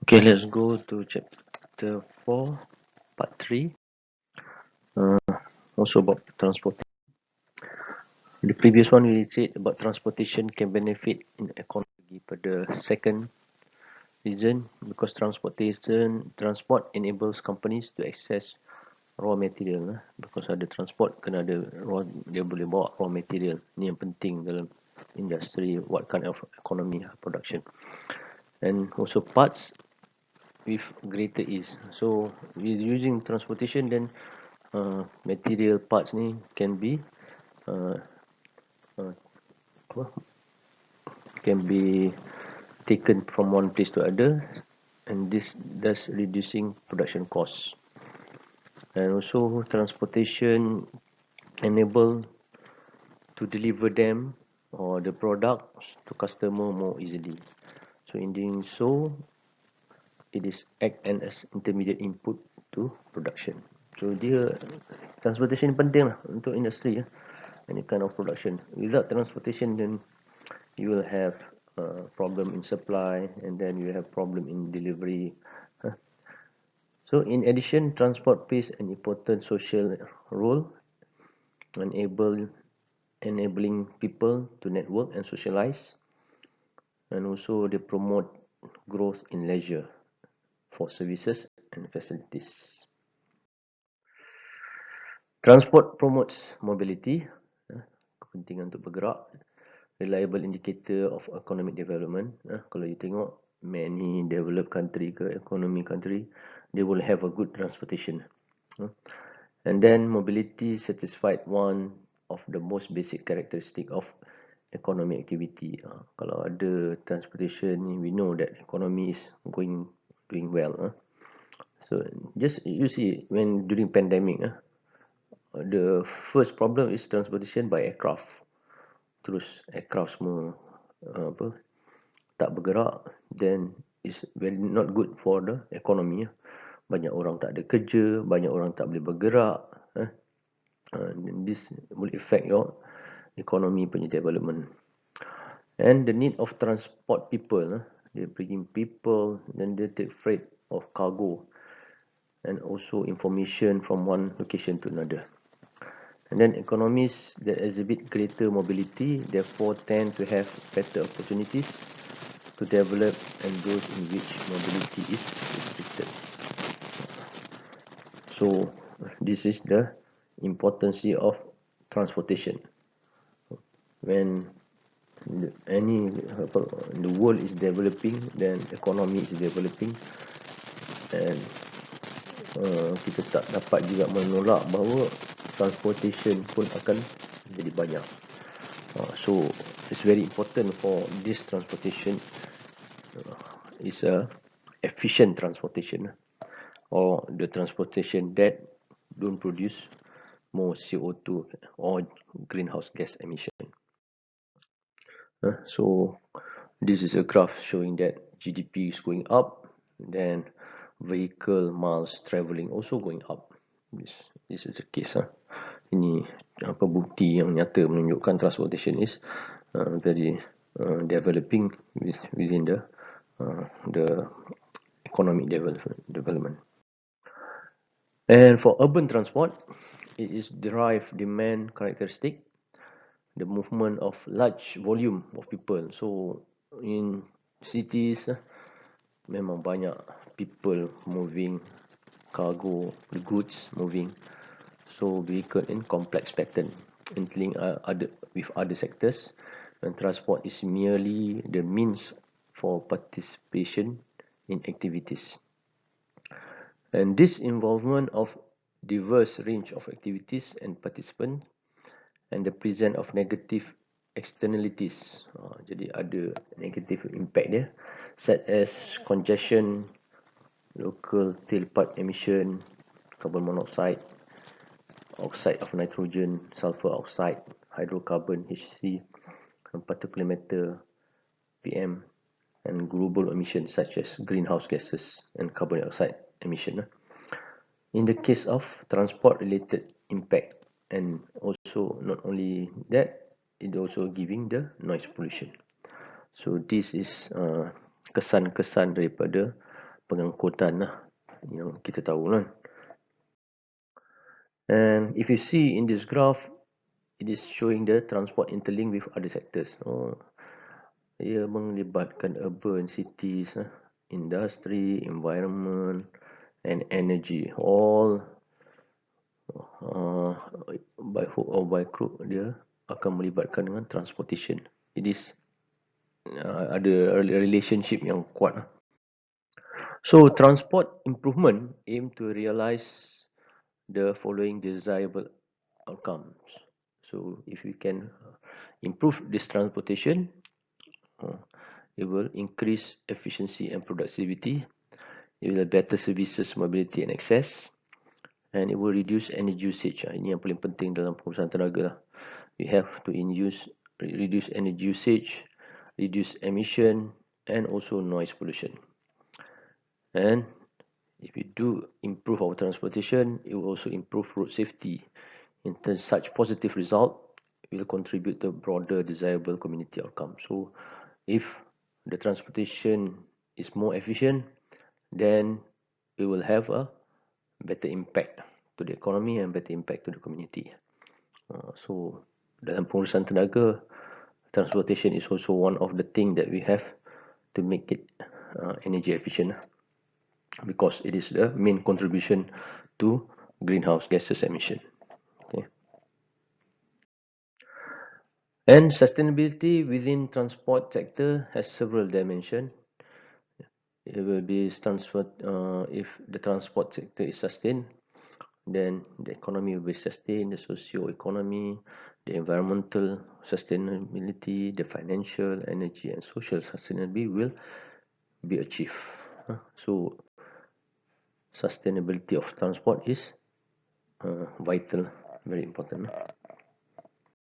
Okay, let's go to chapter 4, part 3. Also about transport. The previous one we said about transportation can benefit in economy. But the second reason, because transport enables companies to access raw material. Because ada transport, kena ada raw, dia boleh bawa raw material. Ni yang penting dalam industry, what kind of economy production. And also parts with greater ease. So with using transportation, then material parts ni can be uh, uh, can be taken from one place to other, and this thus reducing production costs. And also transportation enable to deliver them or the products to customer more easily. So in doing so, it is act as intermediate input to production. So dia transportation penting lah untuk industri ya. Any kind of production. Without transportation, then you will have problem in supply, and then you have problem in delivery. So in addition, transport plays an important social role, enabling people to network and socialize, and also they promote growth in leisure for services and facilities. Transport promotes mobility, kepentingan untuk bergerak, reliable indicator of economic development. Kalau you tengok many developed country ke economy country, they will have a good transportation. And then mobility satisfied one of the most basic characteristic of economic activity. Kalau ada transportation, we know that economy is doing well. So just you see when during pandemic, the first problem is transportation by aircraft. Terus aircraft semua tak bergerak, then it's very not good for the economy. Banyak orang tak ada kerja, banyak orang tak boleh bergerak. This will affect your economy punya development. And the need of transport people, they bring people, then they take freight of cargo, and also information from one location to another. And then economies that exhibit greater mobility therefore tend to have better opportunities to develop and those in which mobility is restricted. So this is the importance of transportation. When the world is developing, then economy is developing, and kita tak dapat juga menolak bahawa transportation pun akan jadi banyak. So it's very important for this transportation is a efficient transportation, or the transportation that don't produce more CO2 or greenhouse gas emission. So this is a graph showing that GDP is going up, then vehicle miles traveling also going up. This is the case. Ini bukti yang nyata menunjukkan transportation is very developing within the economic development. And for urban transport, it is derived demand characteristic, the movement of large volume of people. So in cities, memang banyak people moving, cargo, the goods moving. So vehicle in complex pattern, interlinked with other sectors, and transport is merely the means for participation in activities. And this involvement of diverse range of activities and participants, and the presence of negative externalities, jadi ada negative impact dia, such as congestion, local tailpipe emission, carbon monoxide, oxide of nitrogen, sulfur oxide, hydrocarbon HC, particulate matter PM, and global emissions such as greenhouse gases and carbon dioxide emission. In the case of transport related impact, and also not only that, it also giving the noise pollution. So this is kesan-kesan daripada pengangkutan lah yang kita tahu lah. And if you see in this graph, it is showing the transport interlink with other sectors. Ia melibatkan urban cities, industry, environment, and energy. All by hook or by crook dia akan melibatkan dengan transportation. It is ada relationship yang kuat. So transport improvement aim to realize the following desirable outcomes. So if we can improve this transportation, it will increase efficiency and productivity. It will have better services, mobility and access, and it will reduce energy usage. Ini yang paling penting dalam pengurusan tenaga lah. We have to reduce energy usage, reduce emission, and also noise pollution. And if we do improve our transportation, it will also improve road safety. In turn, such positive result will contribute to broader desirable community outcome. So if the transportation is more efficient, then it will have a better impact to the economy and better impact to the community. So dalam pengurusan tenaga, transportation is also one of the thing that we have to make it energy efficient, because it is the main contribution to greenhouse gases emission. Okay. And sustainability within transport sector has several dimensions. It will be transferred if the transport sector is sustained, then the economy will be sustained, the socio-economy, the environmental sustainability, the financial, energy and social sustainability will be achieved. So sustainability of transport is vital, very important.